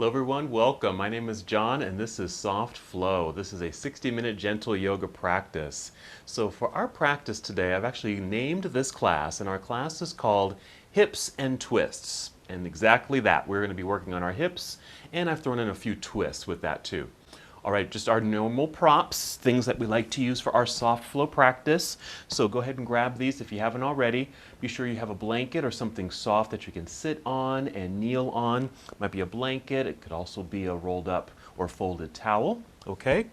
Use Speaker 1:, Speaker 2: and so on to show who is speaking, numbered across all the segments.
Speaker 1: Hello everyone, welcome. My name is John and this is Soft Flow. This is a 60-minute gentle yoga practice. So for our practice today, I've actually named this class, and our class is called Hips and Twists. And exactly that, we're going to be working on our hips, and I've thrown in a few twists with that too. All right, just our normal props, things that we like to use for our soft flow practice. So go ahead and grab these if you haven't already. Be sure you have a blanket or something soft that you can sit on and kneel on. It might be a blanket, it could also be a rolled up or folded towel, okay?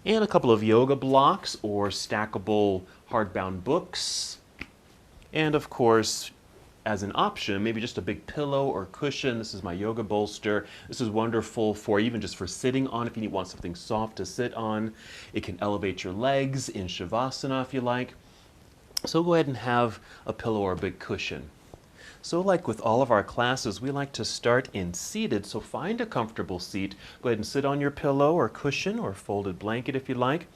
Speaker 1: And a couple of yoga blocks or stackable hardbound books. And of course, as an option, maybe just a big pillow or cushion. This is my yoga bolster. This is wonderful for even just for sitting on if you want something soft to sit on. It can elevate your legs in Shavasana if you like. So go ahead and have a pillow or a big cushion. So like with all of our classes, we like to start in seated, so find a comfortable seat. Go ahead and sit on your pillow or cushion or folded blanket if you like.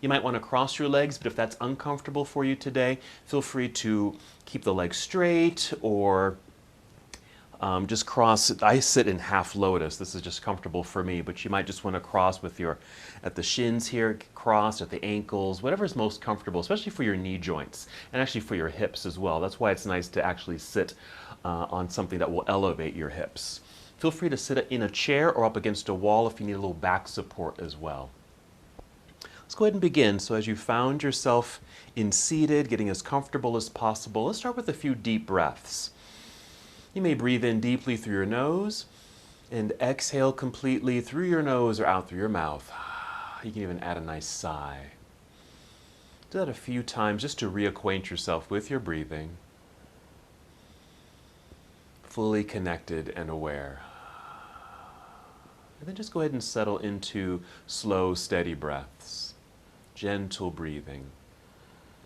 Speaker 1: You might want to cross your legs, but if that's uncomfortable for you today, feel free to keep the legs straight or just cross. I sit in half lotus. This is just comfortable for me, but you might just want to cross with your, at the shins here, cross at the ankles, whatever is most comfortable, especially for your knee joints and actually for your hips as well. That's why it's nice to actually sit on something that will elevate your hips. Feel free to sit in a chair or up against a wall if you need a little back support as well. Let's go ahead and begin. So as you found yourself in seated, getting as comfortable as possible, let's start with a few deep breaths. You may breathe in deeply through your nose and exhale completely through your nose or out through your mouth. You can even add a nice sigh. Do that a few times just to reacquaint yourself with your breathing. Fully connected and aware. And then just go ahead and settle into slow, steady breaths. Gentle breathing.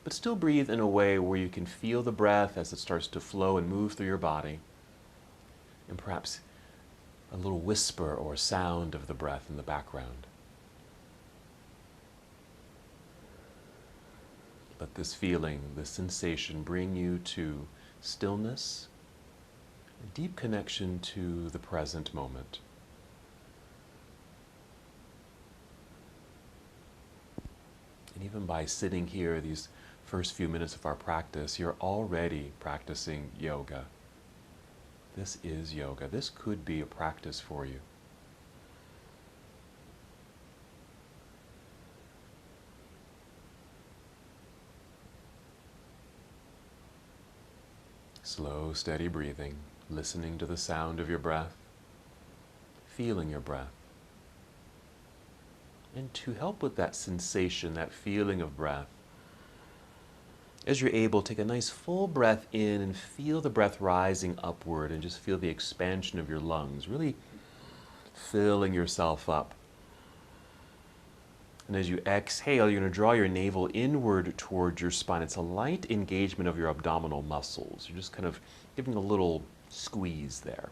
Speaker 1: But still breathe in a way where you can feel the breath as it starts to flow and move through your body. And perhaps a little whisper or sound of the breath in the background. Let this feeling, this sensation bring you to stillness, a deep connection to the present moment. And even by sitting here these first few minutes of our practice, you're already practicing yoga. This is yoga. This could be a practice for you. Slow, steady breathing, listening to the sound of your breath, feeling your breath. And to help with that sensation, that feeling of breath, as you're able, take a nice full breath in and feel the breath rising upward and just feel the expansion of your lungs, really filling yourself up. And as you exhale, you're going to draw your navel inward towards your spine. It's a light engagement of your abdominal muscles. You're just kind of giving a little squeeze there.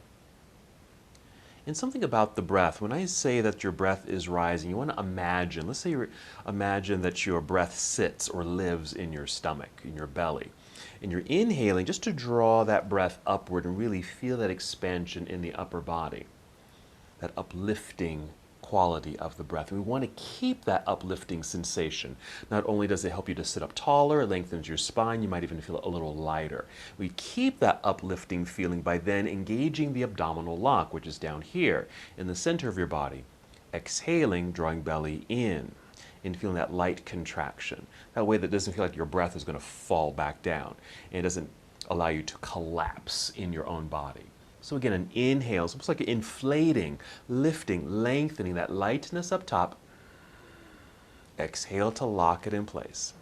Speaker 1: And something about the breath, when I say that your breath is rising, you want to imagine, let's say you imagine that your breath sits or lives in your stomach, in your belly. And you're inhaling just to draw that breath upward and really feel that expansion in the upper body, that uplifting quality of the breath. And we want to keep that uplifting sensation. Not only does it help you to sit up taller, it lengthens your spine, you might even feel a little lighter. We keep that uplifting feeling by then engaging the abdominal lock, which is down here in the center of your body. Exhaling, drawing belly in and feeling that light contraction. That way that doesn't feel like your breath is going to fall back down. And it doesn't allow you to collapse in your own body. So again, an inhale, it's almost like inflating, lifting, lengthening that lightness up top. Exhale to lock it in place.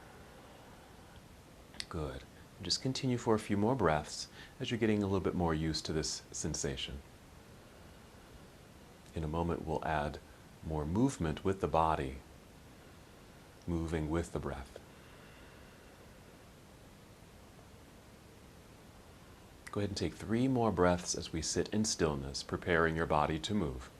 Speaker 1: Good. Just continue for a few more breaths as you're getting a little bit more used to this sensation. In a moment, we'll add more movement with the body, moving with the breath. Go ahead and take 3 more breaths as we sit in stillness, preparing your body to move.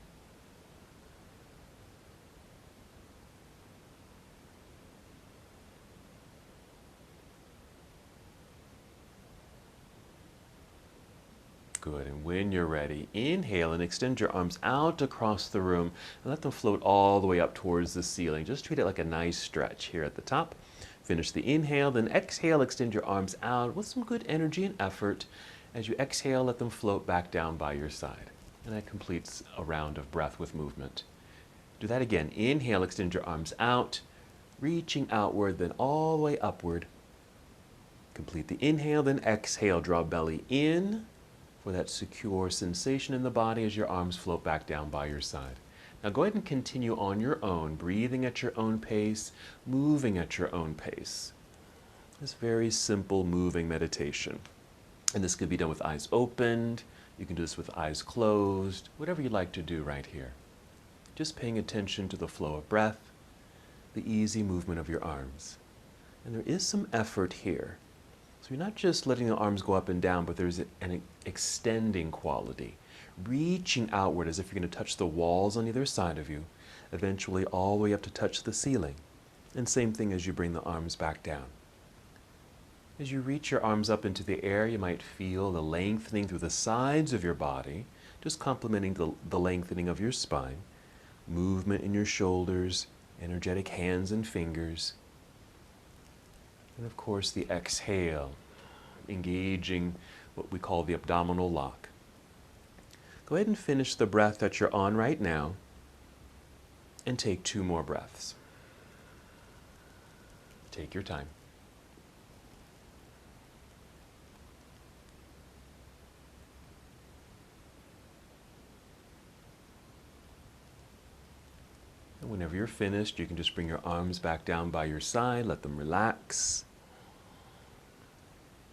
Speaker 1: Good, and when you're ready, inhale and extend your arms out across the room and let them float all the way up towards the ceiling. Just treat it like a nice stretch here at the top. Finish the inhale, then exhale, extend your arms out with some good energy and effort. As you exhale, let them float back down by your side. And that completes a round of breath with movement. Do that again. Inhale, extend your arms out, reaching outward, then all the way upward. Complete the inhale, then exhale, draw belly in for that secure sensation in the body as your arms float back down by your side. Now go ahead and continue on your own, breathing at your own pace, moving at your own pace. This very simple moving meditation. And this could be done with eyes opened. You can do this with eyes closed, whatever you like to do right here. Just paying attention to the flow of breath, the easy movement of your arms. And there is some effort here. So you're not just letting the arms go up and down, but there's an extending quality, reaching outward as if you're going to touch the walls on either side of you, eventually all the way up to touch the ceiling. And same thing as you bring the arms back down. As you reach your arms up into the air, you might feel the lengthening through the sides of your body, just complementing the lengthening of your spine, movement in your shoulders, energetic hands and fingers. And of course the exhale, engaging what we call the abdominal lock. Go ahead and finish the breath that you're on right now and take 2 more breaths. Take your time. And whenever you're finished, you can just bring your arms back down by your side, let them relax.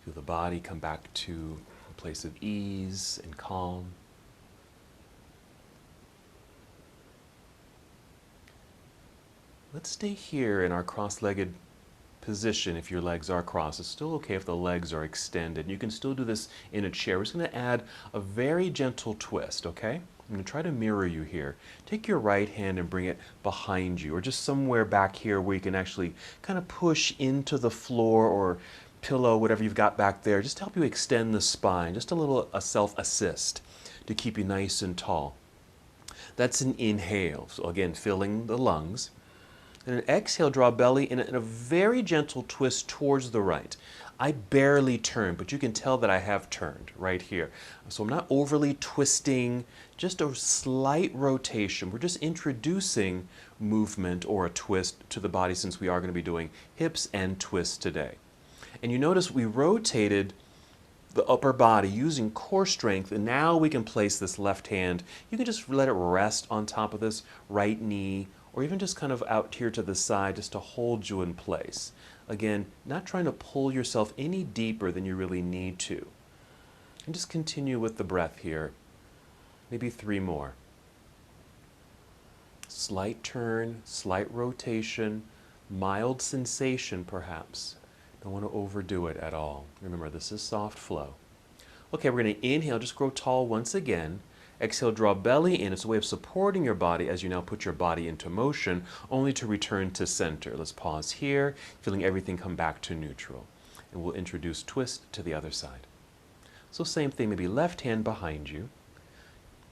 Speaker 1: Feel the body come back to a place of ease and calm. Let's stay here in our cross-legged position if your legs are crossed. It's still okay if the legs are extended. You can still do this in a chair. We're just going to add a very gentle twist, okay? I'm going to try to mirror you here. Take your right hand and bring it behind you, or just somewhere back here where you can actually kind of push into the floor or pillow, whatever you've got back there, just to help you extend the spine, just a self-assist to keep you nice and tall. That's an inhale. So again, filling the lungs. And an exhale, draw belly in a very gentle twist towards the right. I barely turn, but you can tell that I have turned right here. So I'm not overly twisting, just a slight rotation. We're just introducing movement or a twist to the body since we are going to be doing hips and twists today. And you notice we rotated the upper body using core strength, and now we can place this left hand. You can just let it rest on top of this right knee, or even just kind of out here to the side just to hold you in place. Again, not trying to pull yourself any deeper than you really need to. And just continue with the breath here. Maybe 3 more. Slight turn, slight rotation, mild sensation perhaps. Don't want to overdo it at all. Remember, this is soft flow. Okay, we're going to inhale, just grow tall once again. Exhale, draw belly in. It's a way of supporting your body as you now put your body into motion, only to return to center. Let's pause here, feeling everything come back to neutral. And we'll introduce twist to the other side. So same thing, maybe left hand behind you.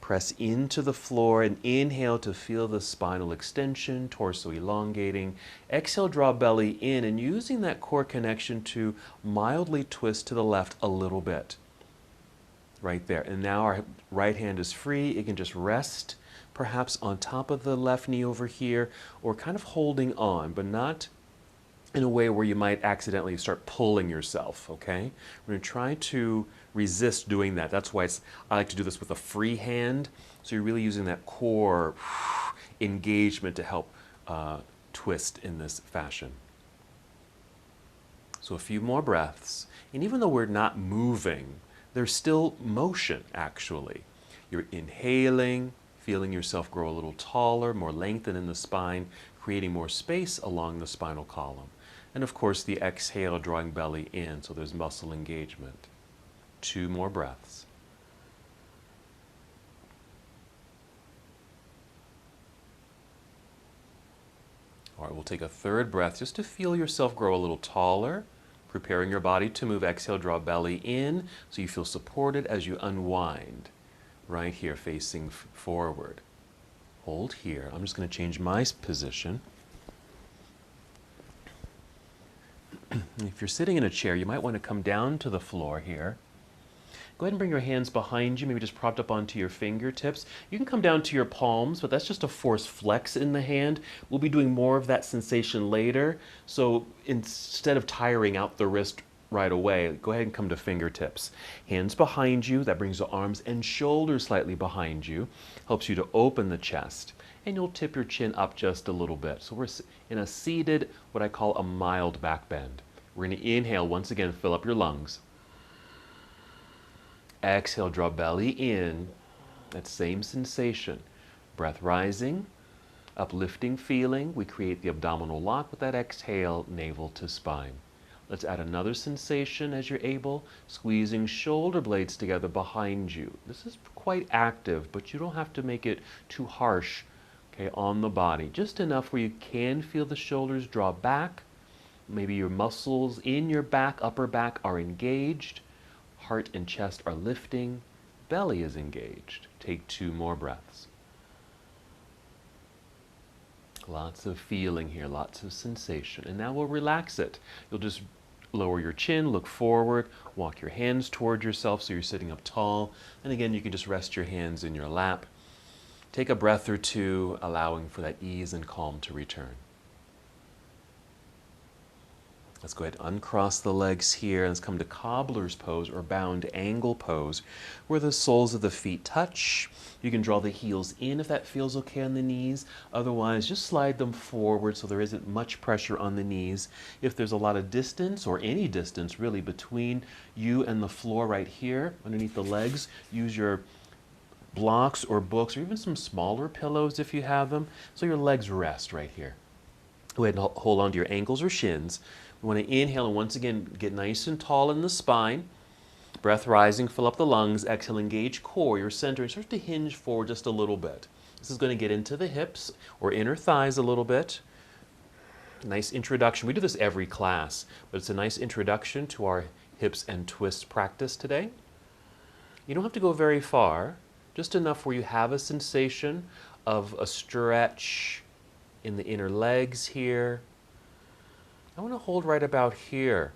Speaker 1: Press into the floor and inhale to feel the spinal extension, torso elongating. Exhale, draw belly in, and using that core connection to mildly twist to the left a little bit. Right there. And now our right hand is free. It can just rest perhaps on top of the left knee over here, or kind of holding on, but not in a way where you might accidentally start pulling yourself, okay? We're going to try to resist doing that. That's why I like to do this with a free hand. So you're really using that core engagement to help twist in this fashion. So a few more breaths. And even though we're not moving, there's still motion, actually. You're inhaling, feeling yourself grow a little taller, more lengthen in the spine, creating more space along the spinal column. And of course, the exhale, drawing belly in, so there's muscle engagement. 2 more breaths. All right, we'll take a 3rd breath just to feel yourself grow a little taller, Preparing your body to move. Exhale, draw belly in so you feel supported as you unwind. Right here, facing forward. Hold here. I'm just going to change my position. If you're sitting in a chair, you might want to come down to the floor here. Go ahead and bring your hands behind you, maybe just propped up onto your fingertips. You can come down to your palms, but that's just a forced flex in the hand. We'll be doing more of that sensation later. So instead of tiring out the wrist right away, go ahead and come to fingertips. Hands behind you, that brings the arms and shoulders slightly behind you. Helps you to open the chest. And you'll tip your chin up just a little bit. So we're in a seated, what I call a mild back bend. We're going to inhale, once again, fill up your lungs. Exhale, draw belly in. That same sensation. Breath rising, uplifting feeling. We create the abdominal lock with that exhale, navel to spine. Let's add another sensation as you're able, squeezing shoulder blades together behind you. This is quite active, but you don't have to make it too harsh, okay, on the body. Just enough where you can feel the shoulders draw back. Maybe your muscles in your back, upper back, are engaged. Heart and chest are lifting. Belly is engaged. Take 2 more breaths. Lots of feeling here, lots of sensation. And now we'll relax it. You'll just lower your chin, look forward, walk your hands toward yourself so you're sitting up tall. And again, you can just rest your hands in your lap. Take a breath or 2, allowing for that ease and calm to return. Let's go ahead and uncross the legs here. Let's come to cobbler's pose or bound angle pose, where the soles of the feet touch. You can draw the heels in if that feels okay on the knees. Otherwise, just slide them forward so there isn't much pressure on the knees. If there's a lot of distance, or any distance really, between you and the floor right here, underneath the legs, use your blocks or books or even some smaller pillows if you have them, so your legs rest right here. Go ahead and hold on to your ankles or shins. We want to inhale and once again get nice and tall in the spine. Breath rising, fill up the lungs. Exhale, engage core, your center, and start to hinge forward just a little bit. This is going to get into the hips or inner thighs a little bit. Nice introduction. We do this every class, but it's a nice introduction to our hips and twist practice today. You don't have to go very far, just enough where you have a sensation of a stretch in the inner legs here. I want to hold right about here.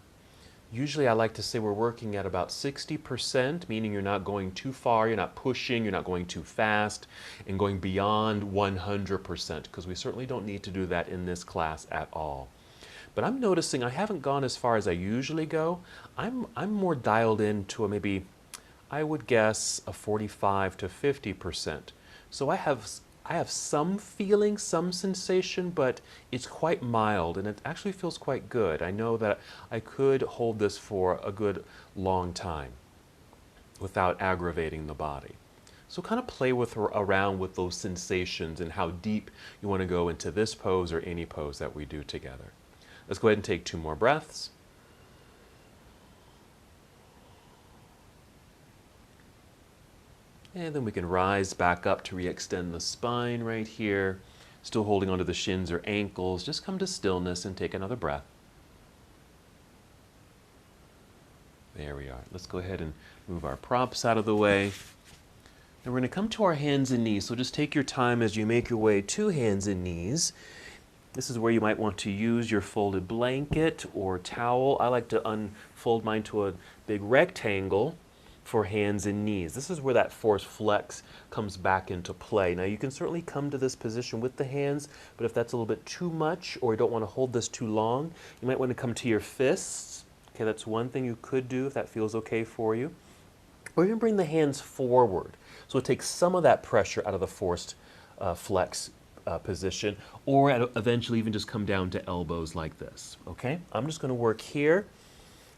Speaker 1: Usually I like to say we're working at about 60%, meaning you're not going too far, you're not pushing, you're not going too fast, and going beyond 100%, because we certainly don't need to do that in this class at all. But I'm noticing I haven't gone as far as I usually go. I'm more dialed in to a maybe, I would guess, a 45 to 50%. So I have some feeling, some sensation, but it's quite mild and it actually feels quite good. I know that I could hold this for a good long time without aggravating the body. So kind of play around with those sensations and how deep you want to go into this pose or any pose that we do together. Let's go ahead and take 2 more breaths. And then we can rise back up to re-extend the spine right here. Still holding onto the shins or ankles. Just come to stillness and take another breath. There we are. Let's go ahead and move our props out of the way. And we're going to come to our hands and knees. So just take your time as you make your way to hands and knees. This is where you might want to use your folded blanket or towel. I like to unfold mine to a big rectangle for hands and knees. This is where that force flex comes back into play. Now you can certainly come to this position with the hands, but if that's a little bit too much or you don't want to hold this too long, you might want to come to your fists. Okay, that's one thing you could do if that feels okay for you. Or you can bring the hands forward. So it takes some of that pressure out of the forced flex position, or eventually even just come down to elbows like this. Okay, I'm just going to work here.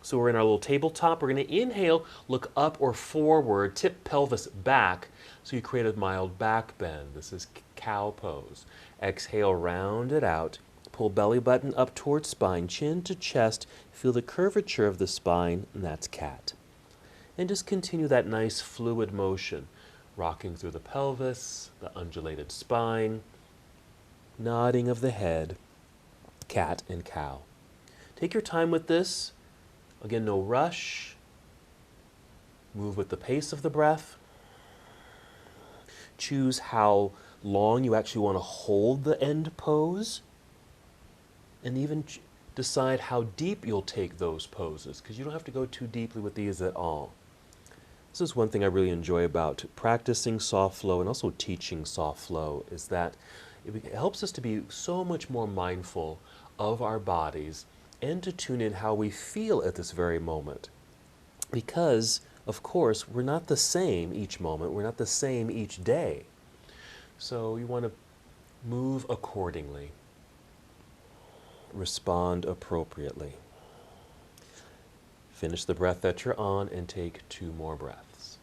Speaker 1: So we're in our little tabletop. We're going to inhale, look up or forward, tip pelvis back, so you create a mild back bend. This is cow pose. Exhale, round it out. Pull belly button up towards spine, chin to chest. Feel the curvature of the spine, and that's cat. And just continue that nice fluid motion, rocking through the pelvis, the undulated spine, nodding of the head, cat and cow. Take your time with this. Again, no rush. Move with the pace of the breath. Choose how long you actually want to hold the end pose. And even decide how deep you'll take those poses, because you don't have to go too deeply with these at all. This is one thing I really enjoy about practicing soft flow and also teaching soft flow, is that it helps us to be so much more mindful of our bodies and to tune in how we feel at this very moment. Because, of course, we're not the same each moment, we're not the same each day. So you want to move accordingly. Respond appropriately. Finish the breath that you're on and take 2 more breaths.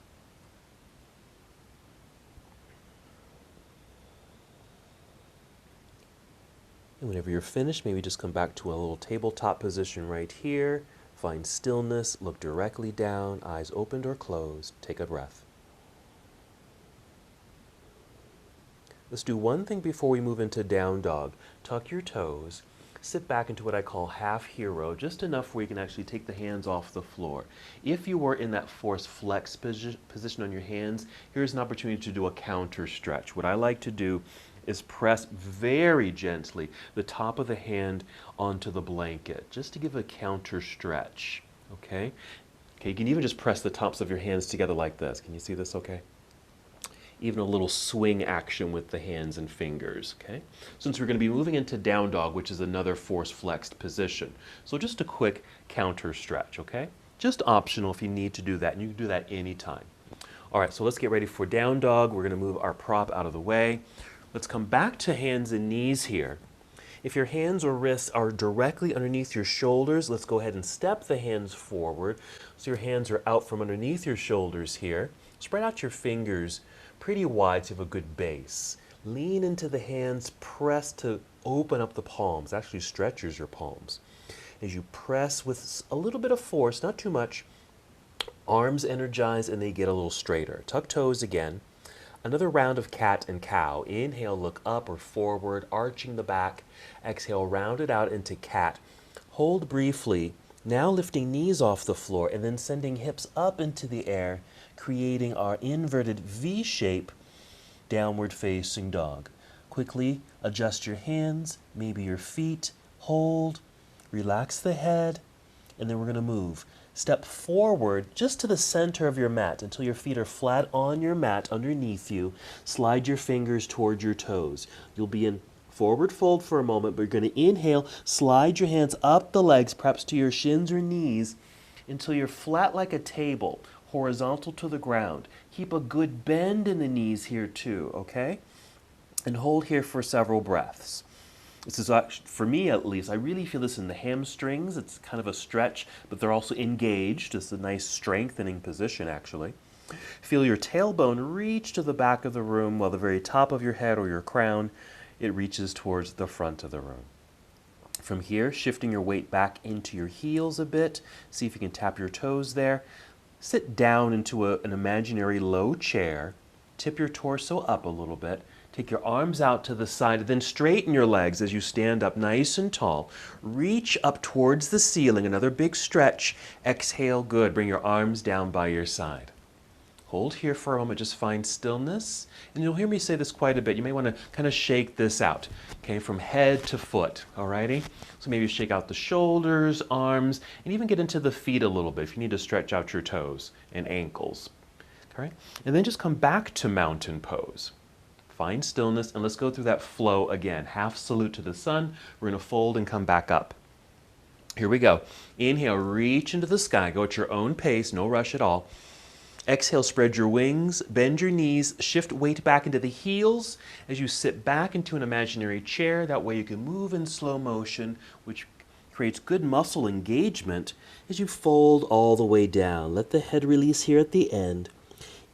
Speaker 1: And whenever you're finished, maybe just come back to a little tabletop position right here. Find stillness, look directly down, eyes opened or closed. Take a breath. Let's do one thing before we move into down dog. Tuck your toes. Sit back into what I call half hero, just enough where you can actually take the hands off the floor. If you were in that forced flex position on your hands, here's an opportunity to do a counter stretch. What I like to do is press very gently the top of the hand onto the blanket, just to give a counter stretch, okay? Okay, you can even just press the tops of your hands together like this. Can you see this okay? Even a little swing action with the hands and fingers, okay? Since we're going to be moving into down dog, which is another force flexed position. So just a quick counter stretch, okay? Just optional if you need to do that, and you can do that anytime. All right, so let's get ready for down dog. We're going to move our prop out of the way. Let's come back to hands and knees here. If your hands or wrists are directly underneath your shoulders, let's go ahead and step the hands forward. So your hands are out from underneath your shoulders here. Spread out your fingers pretty wide so you have a good base. Lean into the hands, press to open up the palms. Actually stretches your palms. As you press with a little bit of force, not too much, arms energize and they get a little straighter. Tuck toes again. Another round of cat and cow. Inhale, look up or forward, arching the back. Exhale, round it out into cat. Hold briefly. Now lifting knees off the floor and then sending hips up into the air, creating our inverted V shape, downward facing dog. Quickly adjust your hands, maybe your feet, hold, relax the head, and then we're going to move. Step forward just to the center of your mat until your feet are flat on your mat underneath you. Slide your fingers toward your toes. You'll be in forward fold for a moment, but you're going to inhale, slide your hands up the legs, perhaps to your shins or knees, until you're flat like a table, horizontal to the ground. Keep a good bend in the knees here too, okay? And hold here for several breaths. This is actually, for me at least, I really feel this in the hamstrings. It's kind of a stretch, but they're also engaged. It's a nice strengthening position, actually. Feel your tailbone reach to the back of the room while the very top of your head or your crown, it reaches towards the front of the room. From here, shifting your weight back into your heels a bit. See if you can tap your toes there. Sit down into an imaginary low chair. Tip your torso up a little bit. Take your arms out to the side, then straighten your legs as you stand up nice and tall. Reach up towards the ceiling, another big stretch. Exhale, good. Bring your arms down by your side. Hold here for a moment, just find stillness. And you'll hear me say this quite a bit. You may want to kind of shake this out, okay, from head to foot, alrighty? So maybe shake out the shoulders, arms, and even get into the feet a little bit if you need to stretch out your toes and ankles, okay? And then just come back to mountain pose. Find stillness, and let's go through that flow again. Half salute to the sun. We're going to fold and come back up. Here we go. Inhale, reach into the sky. Go at your own pace, no rush at all. Exhale, spread your wings, bend your knees, shift weight back into the heels as you sit back into an imaginary chair. That way you can move in slow motion, which creates good muscle engagement as you fold all the way down. Let the head release here at the end.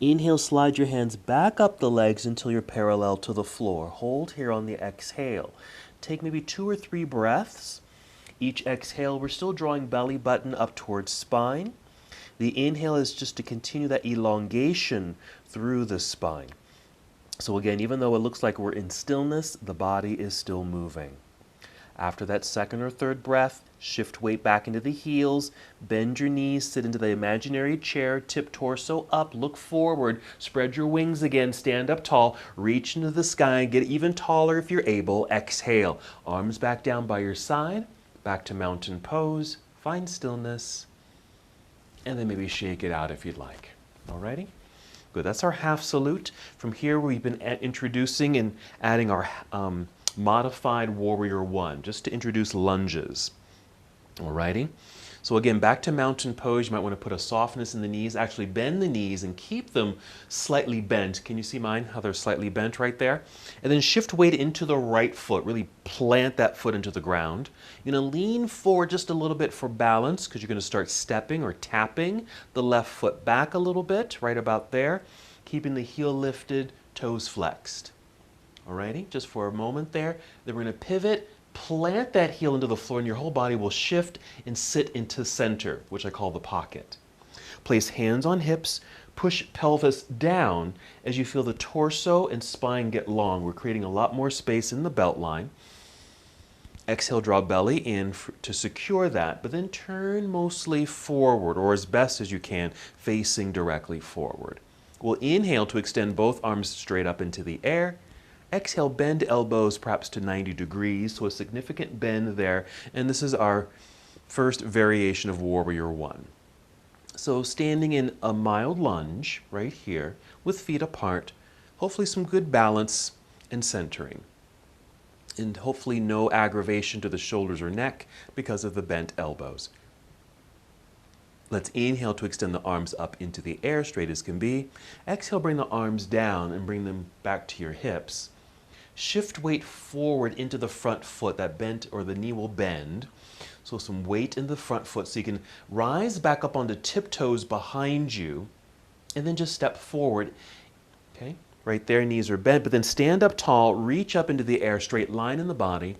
Speaker 1: Inhale, slide your hands back up the legs until you're parallel to the floor. Hold here on the exhale. Take maybe 2 or 3 breaths. Each exhale, we're still drawing belly button up towards spine. The inhale is just to continue that elongation through the spine. So again, even though it looks like we're in stillness, the body is still moving. After that second or third breath, Shift weight back into the heels. Bend your knees, sit into the imaginary chair, tip torso up, look forward, spread your wings again, stand up tall, reach into the sky, get even taller if you're able. Exhale, arms back down by your side, back to mountain pose, find stillness, and then maybe shake it out if you'd like. Alrighty? Good, that's our half salute. From here we've been introducing and adding our modified warrior one, just to introduce lunges. Alrighty? So again, back to mountain pose, you might want to put a softness in the knees, actually bend the knees and keep them slightly bent. Can you see mine, how they're slightly bent right there? And then shift weight into the right foot, really plant that foot into the ground. You're going to lean forward just a little bit for balance because you're going to start stepping or tapping the left foot back a little bit, right about there, keeping the heel lifted, toes flexed. Alrighty, just for a moment there. Then we're going to pivot, plant that heel into the floor, and your whole body will shift and sit into center, which I call the pocket. Place hands on hips, push pelvis down as you feel the torso and spine get long. We're creating a lot more space in the belt line. Exhale, draw belly in to secure that, but then turn mostly forward, or as best as you can, facing directly forward. We'll inhale to extend both arms straight up into the air. Exhale, bend elbows perhaps to 90 degrees, so a significant bend there. And this is our first variation of warrior one. So standing in a mild lunge right here with feet apart, hopefully some good balance and centering. And hopefully no aggravation to the shoulders or neck because of the bent elbows. Let's inhale to extend the arms up into the air, straight as can be. Exhale, bring the arms down and bring them back to your hips. Shift weight forward into the front foot, that bent or the knee will bend. So some weight in the front foot so you can rise back up onto tiptoes behind you and then just step forward. Okay, right there, knees are bent, but then stand up tall, reach up into the air, straight line in the body.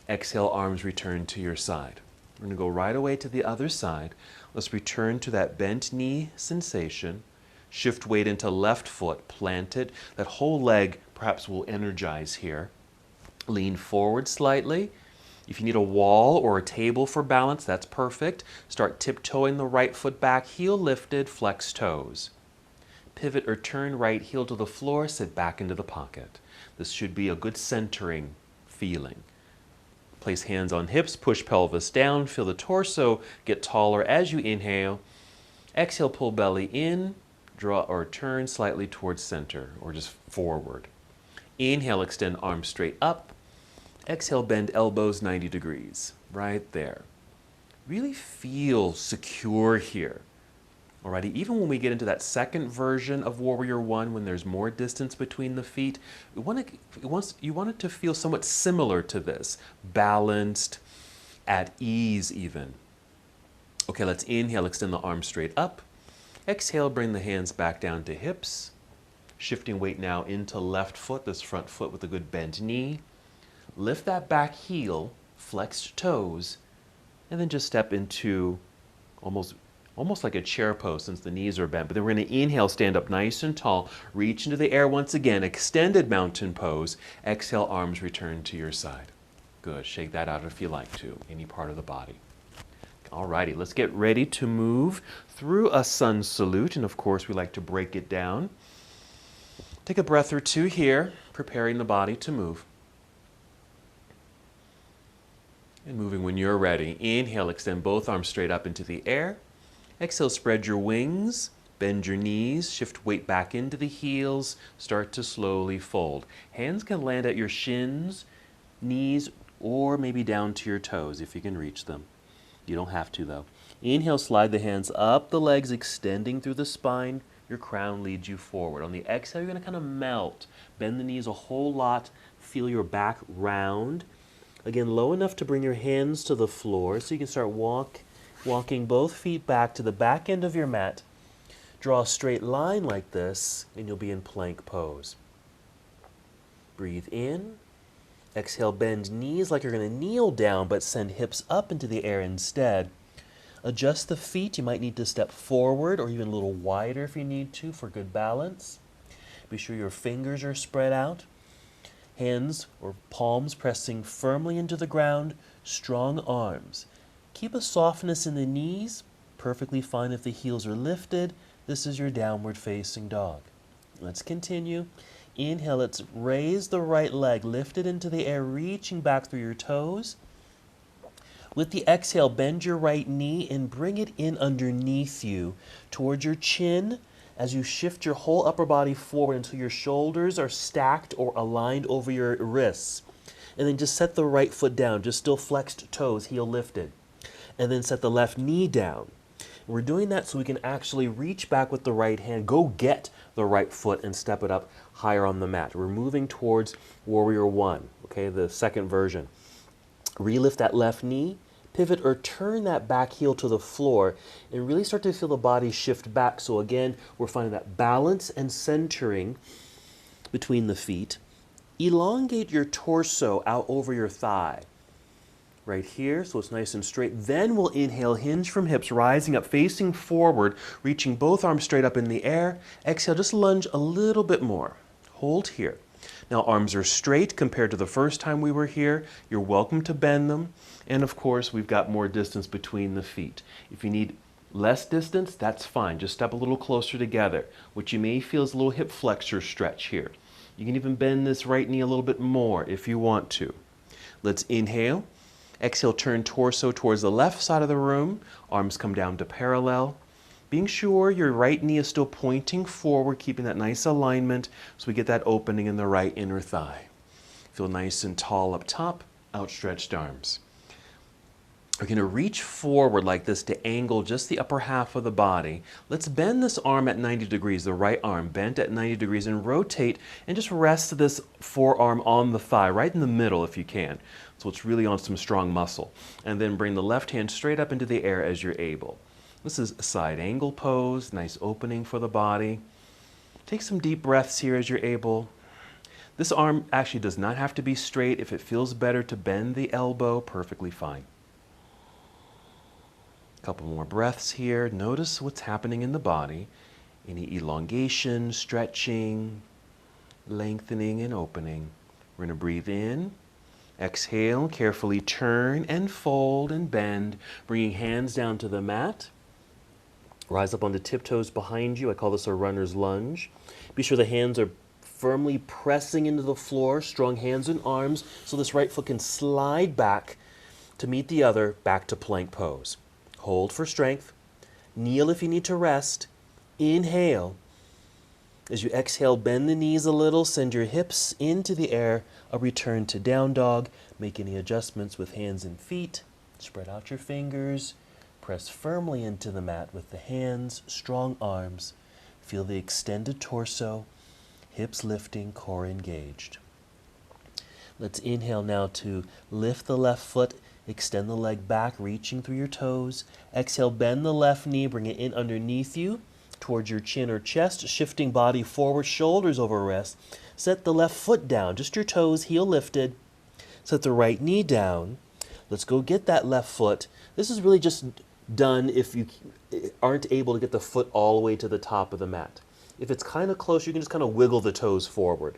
Speaker 1: Exhale, arms return to your side. We're going to go right away to the other side. Let's return to that bent knee sensation. Shift weight into left foot, plant it. That whole leg perhaps will energize here. Lean forward slightly. If you need a wall or a table for balance, that's perfect. Start tiptoeing the right foot back, heel lifted, flex toes. Pivot or turn right heel to the floor, sit back into the pocket. This should be a good centering feeling. Place hands on hips, push pelvis down, feel the torso get taller as you inhale. Exhale, pull belly in. Draw or turn slightly towards center or just forward. Inhale, extend arms straight up. Exhale, bend elbows 90 degrees. Right there. Really feel secure here. Alrighty, even when we get into that second version of Warrior One, when there's more distance between the feet, you want it to feel somewhat similar to this. Balanced, at ease even. Okay, let's inhale, extend the arms straight up. Exhale, bring the hands back down to hips. Shifting weight now into left foot, this front foot with a good bent knee. Lift that back heel, flexed toes, and then just step into almost like a chair pose since the knees are bent. But then we're going to inhale, stand up nice and tall, reach into the air once again, extended mountain pose. Exhale, arms return to your side. Good, shake that out if you like to, any part of the body. Alrighty, let's get ready to move through a sun salute, and of course we like to break it down. Take a breath or two here, preparing the body to move. And moving when you're ready. Inhale, extend both arms straight up into the air. Exhale, spread your wings, bend your knees, shift weight back into the heels, start to slowly fold. Hands can land at your shins, knees, or maybe down to your toes if you can reach them. You don't have to though. Inhale, slide the hands up the legs, extending through the spine. Your crown leads you forward. On the exhale, you're going to kind of melt. Bend the knees a whole lot. Feel your back round. Again, low enough to bring your hands to the floor so you can start walking both feet back to the back end of your mat. Draw a straight line like this, and you'll be in plank pose. Breathe in. Exhale, bend knees like you're going to kneel down, but send hips up into the air instead. Adjust the feet. You might need to step forward or even a little wider if you need to for good balance. Be sure your fingers are spread out. Hands or palms pressing firmly into the ground. Strong arms.
Speaker 2: Keep a softness in the knees. Perfectly fine if the heels are lifted. This is your downward facing dog. Let's continue. Inhale, let's raise the right leg, lift it into the air, reaching back through your toes. With the exhale, bend your right knee and bring it in underneath you towards your chin as you shift your whole upper body forward until your shoulders are stacked or aligned over your wrists. And then just set the right foot down, just still flexed toes, heel lifted. And then set the left knee down. We're doing that so we can actually reach back with the right hand, go get the right foot and step it up higher on the mat. We're moving towards Warrior One, okay, the second version. Relift that left knee, pivot or turn that back heel to the floor, and really start to feel the body shift back. So again, we're finding that balance and centering between the feet. Elongate your torso out over your thigh. Right here, so it's nice and straight. Then we'll inhale, hinge from hips, rising up, facing forward, reaching both arms straight up in the air. Exhale, just lunge a little bit more. Hold here. Now arms are straight compared to the first time we were here. You're welcome to bend them. And of course, we've got more distance between the feet. If you need less distance, that's fine. Just step a little closer together. What you may feel is a little hip flexor stretch here. You can even bend this right knee a little bit more if you want to. Let's inhale. Exhale, turn torso towards the left side of the room. Arms come down to parallel. Being sure your right knee is still pointing forward, keeping that nice alignment so we get that opening in the right inner thigh. Feel nice and tall up top, outstretched arms. We're going to reach forward like this to angle just the upper half of the body. Let's bend this arm at 90 degrees, the right arm bent at 90 degrees, and rotate and just rest this forearm on the thigh, right in the middle if you can. So it's really on some strong muscle. And then bring the left hand straight up into the air as you're able. This is a side angle pose, nice opening for the body. Take some deep breaths here as you're able. This arm actually does not have to be straight. If it feels better to bend the elbow, perfectly fine. Couple more breaths here. Notice what's happening in the body. Any elongation, stretching, lengthening, and opening. We're going to breathe in. Exhale, carefully turn and fold and bend, bringing hands down to the mat. Rise up onto tiptoes behind you. I call this a runner's lunge. Be sure the hands are firmly pressing into the floor, strong hands and arms, so this right foot can slide back to meet the other, back to plank pose. Hold for strength. Kneel if you need to rest. Inhale. As you exhale, bend the knees a little, send your hips into the air, a return to down dog. Make any adjustments with hands and feet. Spread out your fingers. Press firmly into the mat with the hands, strong arms. Feel the extended torso, hips lifting, core engaged. Let's inhale now to lift the left foot. Extend the leg back, reaching through your toes. Exhale, bend the left knee, bring it in underneath you, towards your chin or chest, shifting body forward, shoulders over rest. Set the left foot down, just your toes, heel lifted. Set the right knee down. Let's go get that left foot. This is really just done if you aren't able to get the foot all the way to the top of the mat. If it's kind of close, you can just kind of wiggle the toes forward.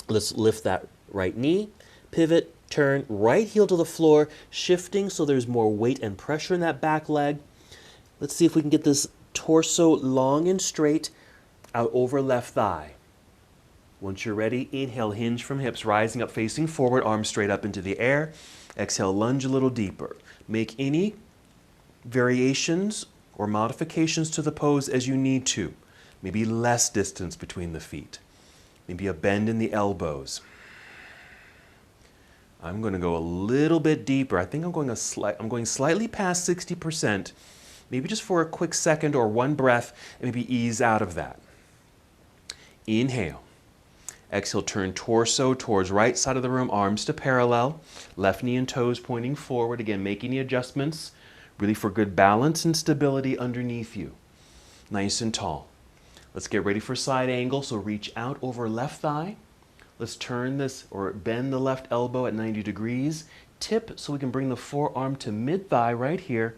Speaker 2: Let's lift that right knee, pivot, turn, right heel to the floor, shifting so there's more weight and pressure in that back leg. Let's see if we can get this torso long and straight out over left thigh. Once you're ready, inhale, hinge from hips, rising up, facing forward, arms straight up into the air. Exhale, lunge a little deeper. Make any variations or modifications to the pose as you need to. Maybe less distance between the feet. Maybe a bend in the elbows. I'm going to go a little bit deeper. I think I'm going slightly past 60%, maybe just for a quick second or one breath, and maybe ease out of that. Inhale. Exhale, turn torso towards right side of the room, arms to parallel, left knee and toes pointing forward. Again, make any adjustments, really for good balance and stability underneath you. Nice and tall. Let's get ready for side angle, so reach out over left thigh. Let's turn this or bend the left elbow at 90 degrees. Tip so we can bring the forearm to mid-thigh right here.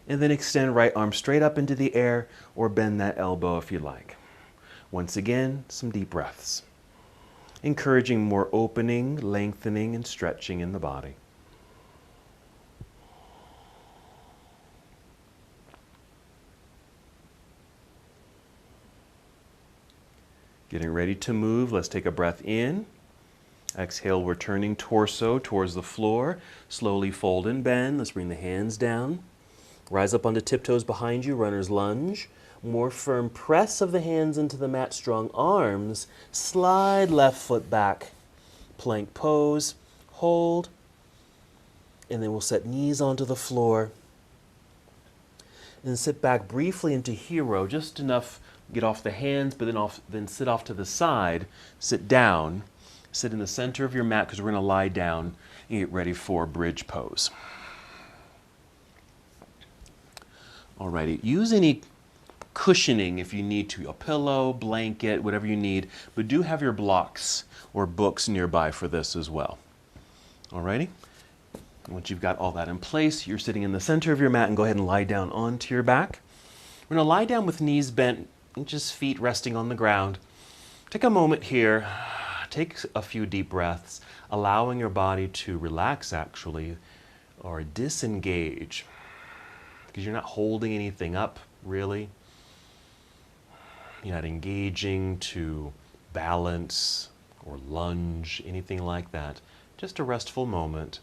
Speaker 2: And then extend right arm straight up into the air or bend that elbow if you like. Once again, some deep breaths. Encouraging more opening, lengthening, and stretching in the body.
Speaker 1: Getting ready to move. Let's take a breath in. Exhale, returning torso towards the floor. Slowly fold and bend. Let's bring the hands down. Rise up onto tiptoes behind you, runner's lunge. More firm press of the hands into the mat, strong arms. Slide left foot back. Plank pose, hold. And then we'll set knees onto the floor. And sit back briefly into hero, just enough get off the hands, but then sit off to the side, sit down, sit in the center of your mat because we're going to lie down and get ready for bridge pose. Alrighty, use any cushioning if you need to, a pillow, blanket, whatever you need, but do have your blocks or books nearby for this as well. Alrighty, once you've got all that in place, you're sitting in the center of your mat and go ahead and lie down onto your back. We're going to lie down with knees bent and just feet resting on the ground. Take a moment here, take a few deep breaths, allowing your body to relax actually, or disengage, because you're not holding anything up really. You're not engaging to balance or lunge, anything like that. Just a restful moment,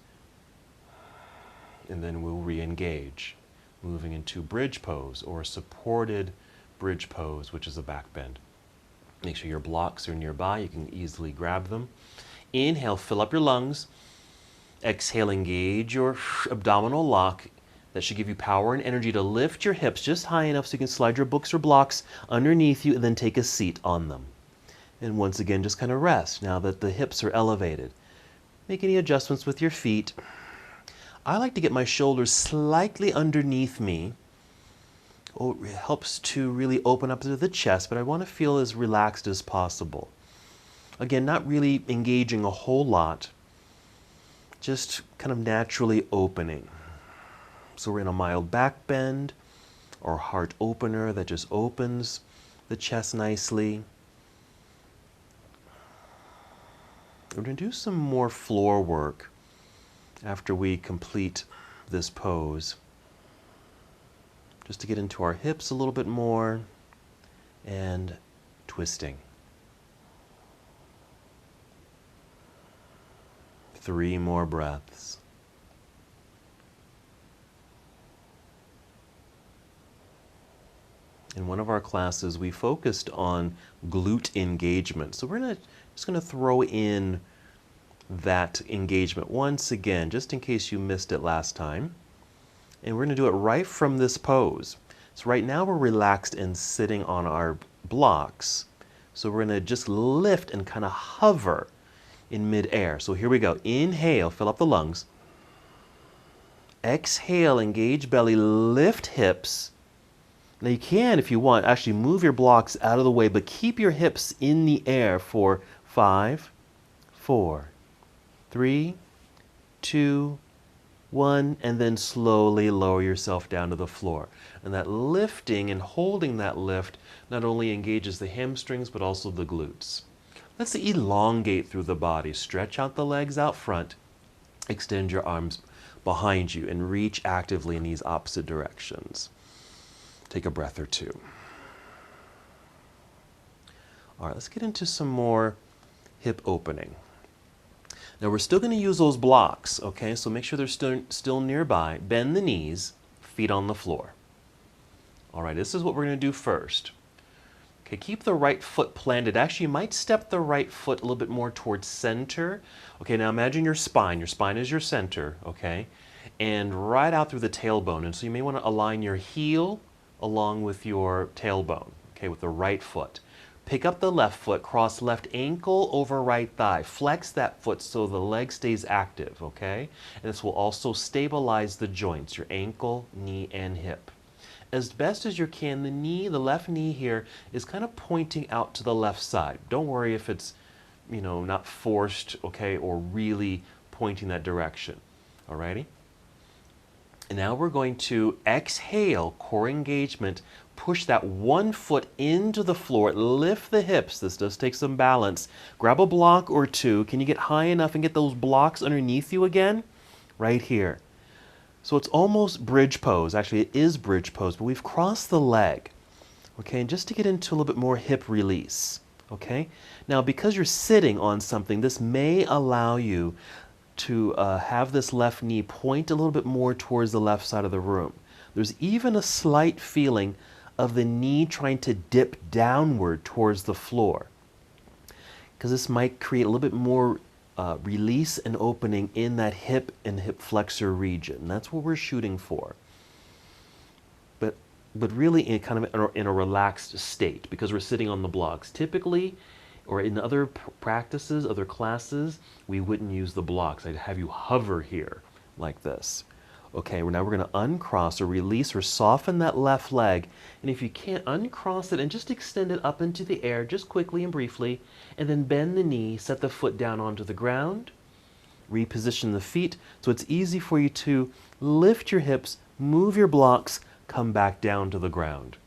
Speaker 1: and then we'll re-engage, moving into bridge pose or supported bridge pose, which is a back bend. Make sure your blocks are nearby. You can easily grab them. Inhale, fill up your lungs. Exhale, engage your abdominal lock. That should give you power and energy to lift your hips just high enough so you can slide your books or blocks underneath you and then take a seat on them. And once again, just kind of rest now that the hips are elevated. Make any adjustments with your feet. I like to get my shoulders slightly underneath me. Oh, it helps to really open up to the chest, but I want to feel as relaxed as possible. Again, not really engaging a whole lot, just kind of naturally opening. So we're in a mild back bend or heart opener that just opens the chest nicely. We're going to do some more floor work after we complete this pose, just to get into our hips a little bit more and twisting. 3 more breaths. In one of our classes, we focused on glute engagement. So we're just going to throw in that engagement once again, just in case you missed it last time. And we're going to do it right from this pose. So right now we're relaxed and sitting on our blocks. So we're going to just lift and kind of hover in midair. So here we go. Inhale, fill up the lungs. Exhale, engage belly, lift hips. Now you can, if you want, actually move your blocks out of the way, but keep your hips in the air for 5, 4, 3, 2, 1, and then slowly lower yourself down to the floor. And that lifting and holding that lift not only engages the hamstrings, but also the glutes. Let's elongate through the body. Stretch out the legs out front. Extend your arms behind you and reach actively in these opposite directions. Take a breath or two. All right, let's get into some more hip opening. Now we're still going to use those blocks, okay? So make sure they're still nearby. Bend the knees, feet on the floor. All right, this is what we're going to do first. Okay, keep the right foot planted. Actually, you might step the right foot a little bit more towards center. Okay, now imagine your spine. Your spine is your center, okay? And right out through the tailbone. And so you may want to align your heel along with your tailbone, okay, with the right foot. Pick up the left foot, cross left ankle over right thigh. Flex that foot so the leg stays active, okay? And this will also stabilize the joints, your ankle, knee, and hip. As best as you can, the left knee here is kind of pointing out to the left side. Don't worry if it's, not forced, okay, or really pointing that direction, alrighty? And now we're going to exhale, core engagement, push that one foot into the floor, lift the hips. This does take some balance. Grab a block or two. Can you get high enough and get those blocks underneath you again? Right here. So it's almost bridge pose. Actually, it is bridge pose, but we've crossed the leg. Okay, and just to get into a little bit more hip release.
Speaker 2: Okay? Now, because you're sitting on something, this may allow you to have this left knee point a little bit more towards the left side of the room. There's even a slight feeling of the knee trying to dip downward towards the floor, because this might create a little bit more release and opening in that hip and hip flexor region. That's what we're shooting for. But really in kind of in a relaxed state, because we're sitting on the blocks. Typically, or in other practices, other classes, we wouldn't use the blocks. I'd have you hover here like this. Okay, now we're going to uncross or release or soften that left leg. And if you can't, uncross it and just extend it up into the air, just quickly and briefly, and then bend the knee, set the foot down onto the ground, reposition the feet so it's easy for you to lift your hips, move your blocks, come back down to the ground.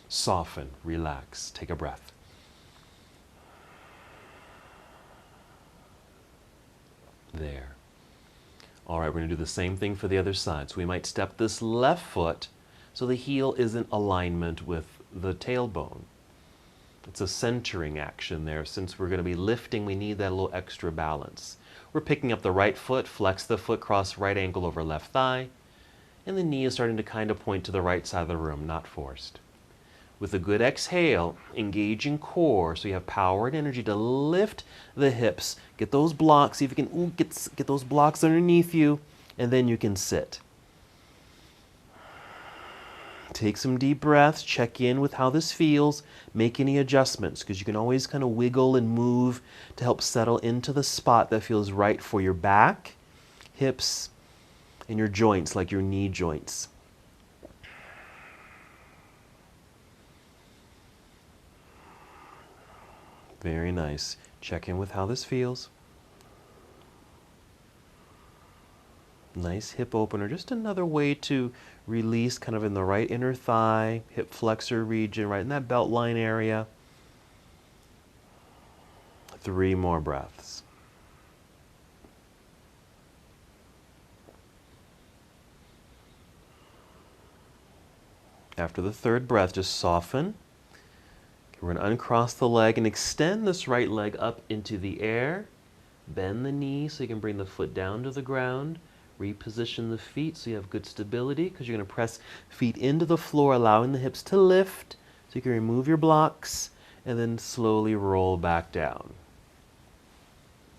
Speaker 2: Soften, relax, take a breath. There. All right, we're going to do the same thing for the other side. So we might step this left foot so the heel is in alignment with the tailbone. It's a centering action there. Since we're going to be lifting, we need that little extra balance. We're picking up the right foot, flex the foot, cross right ankle over left thigh, and the knee is starting to kind of point to the right side of the room, not forced. With a good exhale, engaging core, so you have power and energy to lift the hips. Get those blocks, see if you can get those blocks underneath you, and then you can sit. Take some deep breaths, check in with how this feels, make any adjustments, because you can always kind of wiggle and move to help settle into the spot that feels right for your back, hips, and your joints, like your knee joints. Very nice. Check in with how this feels. Nice hip opener. Just another way to release kind of in the right inner thigh, hip flexor region, right in that belt line area. 3 more breaths. After the 3rd breath, just soften. We're going to uncross the leg and extend this right leg up into the air. Bend the knee so you can bring the foot down to the ground. Reposition the feet so you have good stability, because you're going to press feet into the floor, allowing the hips to lift so you can remove your blocks and then slowly roll back down.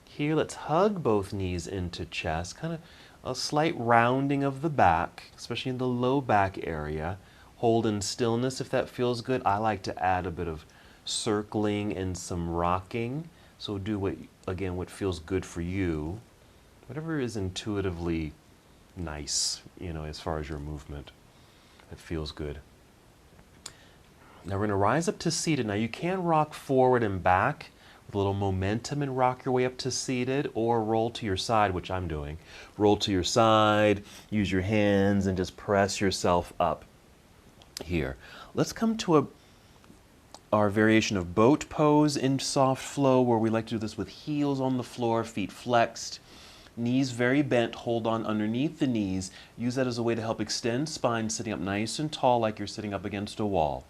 Speaker 2: Here, let's hug both knees into chest, kind of a slight rounding of the back, especially in the low back area. Hold in stillness if that feels good. I like to add a bit of circling and some rocking. So do what feels good for you. Whatever is intuitively nice, as far as your movement. It feels good. Now we're going to rise up to seated. Now you can rock forward and back with a little momentum and rock your way up to seated, or roll to your side, which I'm doing. Roll to your side, use your hands, and just press yourself up. Here. Let's come to our variation of boat pose in soft flow, where we like to do this with heels on the floor, feet flexed, knees very bent. Hold on underneath the knees. Use that as a way to help extend spine, sitting up nice and tall like you're sitting up against a wall.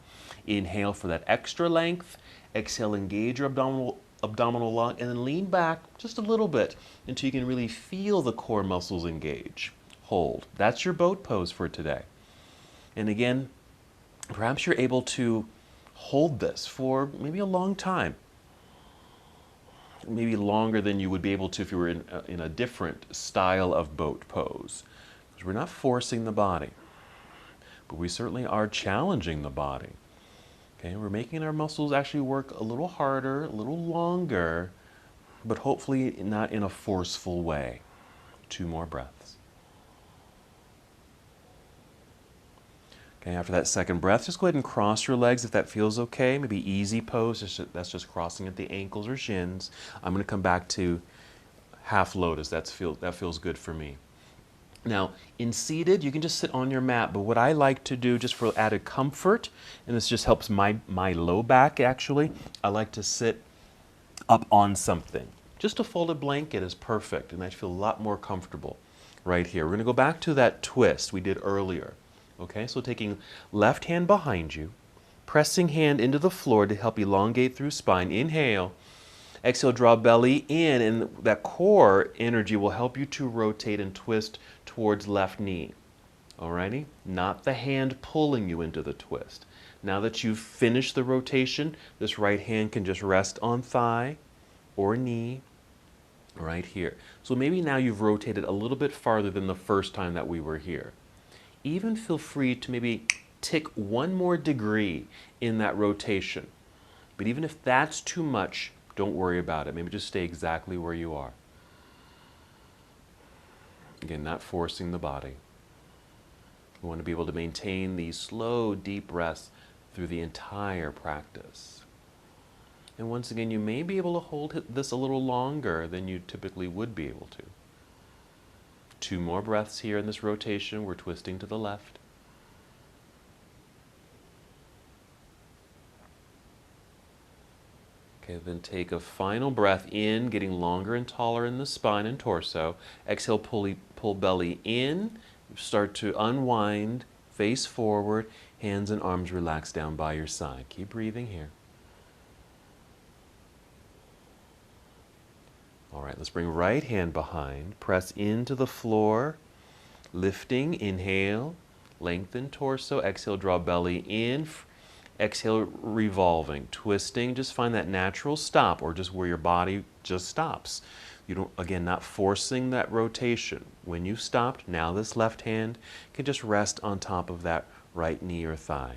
Speaker 2: Inhale for that extra length. Exhale, engage your abdominal lung, and then lean back just a little bit until you can really feel the core muscles engage. Hold. That's your boat pose for today. And again, perhaps you're able to hold this for maybe a long time, maybe longer than you would be able to if you were in a different style of boat pose. Because we're not forcing the body, but we certainly are challenging the body. Okay, we're making our muscles actually work a little harder, a little longer, but hopefully not in a forceful way. 2 more breaths. Okay, after that 2nd breath, just go ahead and cross your legs if that feels okay. Maybe easy pose, that's just crossing at the ankles or shins. I'm going to come back to half lotus. That feels good for me. Now, in seated, you can just sit on your mat, but what I like to do just for added comfort, and this just helps my low back actually, I like to sit up on something. Just a folded blanket is perfect, and I feel a lot more comfortable right here. We're going to go back to that twist we did earlier. Okay, so taking left hand behind you,
Speaker 1: Pressing hand into the floor to help elongate through spine. Inhale. Exhale, draw belly in, and that core energy will help you to rotate and twist towards left knee. Alrighty? Not the hand pulling you into the twist. Now that you've finished the rotation, this right hand can just rest on thigh or knee right here. So maybe now you've rotated a little bit farther than the first time that we were here. Even feel free to maybe tick one more degree in that rotation. But even if that's too much, don't worry about it. Maybe just stay exactly where you are. Again, not forcing the body. We want to be able to maintain these slow, deep breaths through the entire practice. And once again, you may be able to hold this a little longer than you typically would be able to. 2 more breaths here in this rotation. We're twisting to the left. Okay, then take a final breath in, getting longer and taller in the spine and torso. Exhale, pull belly in. Start to unwind, face forward, hands and arms relax down by your side. Keep breathing here. All right, let's bring right hand behind. Press into the floor, lifting, inhale, lengthen torso, exhale, draw belly in, exhale, revolving, twisting. Just find that natural stop or just where your body just stops. You don't, again, not forcing that rotation. When you stopped, now this left hand can just rest on top of that right knee or thigh.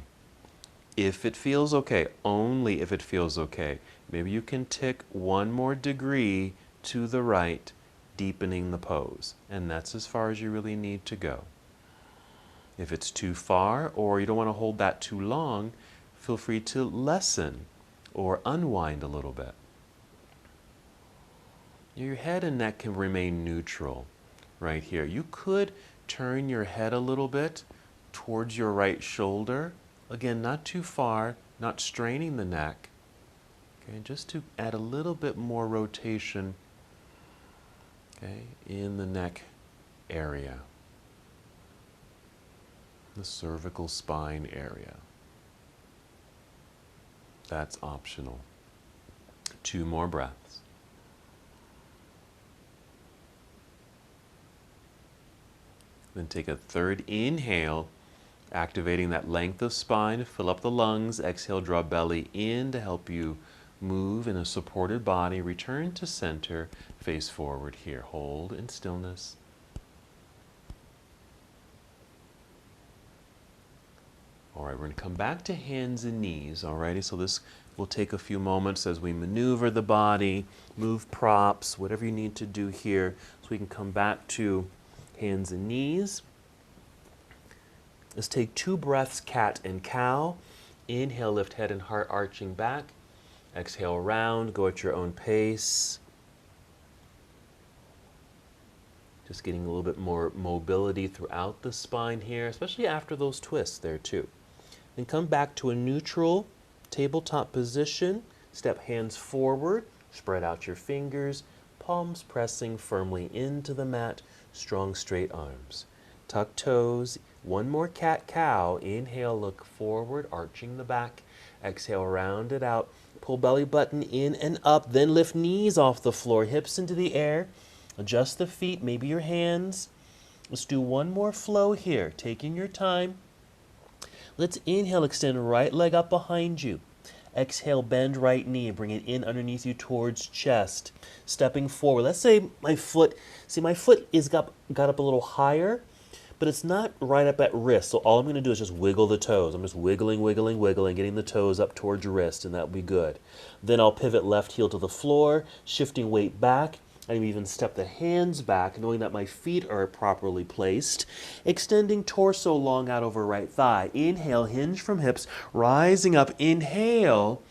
Speaker 1: If it feels okay, only if it feels okay, maybe you can tick 1 more degree to the right, deepening the pose. And that's as far as you really need to go. If it's too far or you don't want to hold that too long, feel free to lessen or unwind a little bit. Your head and neck can remain neutral right here. You could turn your head a little bit towards your right shoulder. Again, not too far, not straining the neck. Okay, just to add a little bit more rotation, okay, in the neck area, the cervical spine area. That's optional. 2 more breaths. Then take a 3rd inhale, activating that length of spine to fill up the lungs. Exhale, draw belly in to help you move in a supported body. Return to center, face forward here. Hold in stillness. All right, we're going to come back to hands and knees. Alrighty, so this will take a few moments as we maneuver the body, move props, whatever you need to do here, so we can come back to hands and knees. Let's take 2 breaths, cat and cow. Inhale, lift head and heart arching back. Exhale, round, go at your own pace. Just getting a little bit more mobility throughout the spine here, especially after those twists there too. Then come back to a neutral tabletop position. Step hands forward, spread out your fingers, palms pressing firmly into the mat, strong straight arms. Tuck toes, 1 more cat-cow. Inhale, look forward, arching the back. Exhale, round it out. Pull belly button in and up, then lift knees off the floor, hips into the air. Adjust the feet, maybe your hands. Let's do 1 more flow here, taking your time. Let's inhale, extend right leg up behind you. Exhale, bend right knee, bring it in underneath you towards chest. Stepping forward. Let's say my foot is got up a little higher, but it's not right up at wrist. So all I'm going to do is just wiggle the toes. I'm just wiggling, wiggling, wiggling, getting the toes up towards your wrist, and that will be good. Then I'll pivot left heel to the floor, shifting weight back. I even step the hands back, knowing that my feet are properly placed. Extending torso long out over right thigh. Inhale, hinge from hips, rising up. Inhale.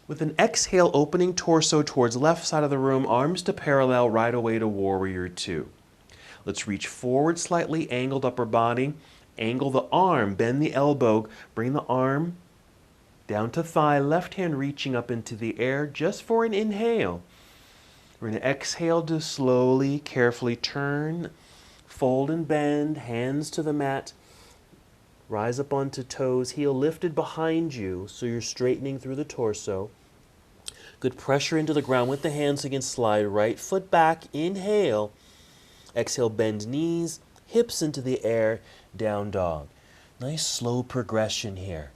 Speaker 1: With an exhale, opening torso towards left side of the room, arms to parallel, right away to warrior 2. Let's reach forward slightly, angled upper body. Angle the arm, bend the elbow, bring the arm down to thigh, left hand reaching up into the air just for an inhale. We're going to exhale to slowly, carefully turn, fold and bend, hands to the mat.
Speaker 2: Rise up onto toes, heel lifted behind you, so you're straightening through the torso. Good pressure into the ground with the hands, so you can slide right foot back. Inhale. Exhale, bend knees, hips into the air, down dog. Nice slow progression here.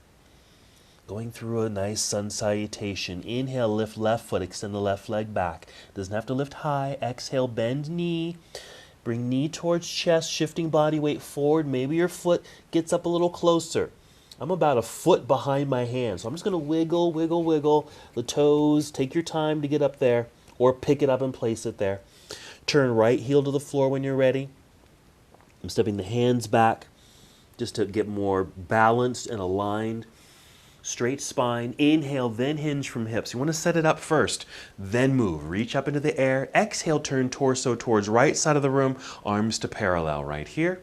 Speaker 2: Going through a nice sun salutation. Inhale, lift left foot, extend the left leg back. Doesn't have to lift high. Exhale, bend knee. Bring knee towards chest, shifting body weight forward. Maybe your foot gets up a little closer. I'm about a foot behind my hand, so I'm just going to wiggle, wiggle, wiggle the toes. Take your time to get up there, or pick it up and place it there. Turn right heel to the floor when you're ready. I'm stepping the hands back just to get more balanced and aligned. Straight spine. Inhale, then hinge from hips. You want to set it up first, then move. Reach up into the air. Exhale, turn torso towards right side of the room, arms to parallel right here.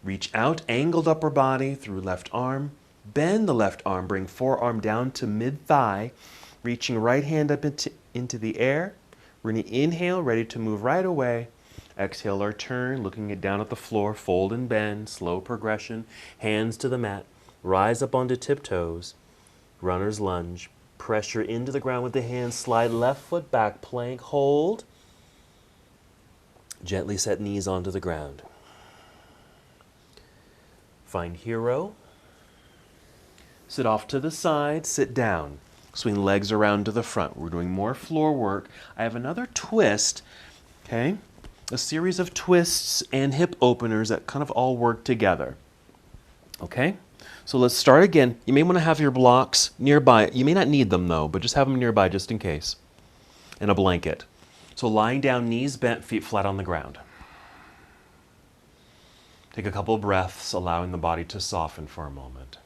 Speaker 2: Reach out, angled upper body through left arm. Bend the left arm, bring forearm down to mid-thigh. Reaching right hand up into the air. We're going to inhale, ready to move right away. Exhale or turn, looking down at the floor, fold and bend, slow progression. Hands to the mat. Rise up onto tiptoes. Runner's lunge. Pressure into the ground with the hands. Slide left foot back. Plank. Hold. Gently set knees onto the ground. Find hero. Sit off to the side. Sit down. Swing legs around to the front. We're doing more floor work. I have another twist. Okay? A series of twists and hip openers that kind of all work together. Okay? So let's start again. You may want to have your blocks nearby. You may not need them though, but just have them nearby just in case. And a blanket. So lying down, knees bent, feet flat on the ground. Take a couple of breaths, allowing the body to soften for a moment.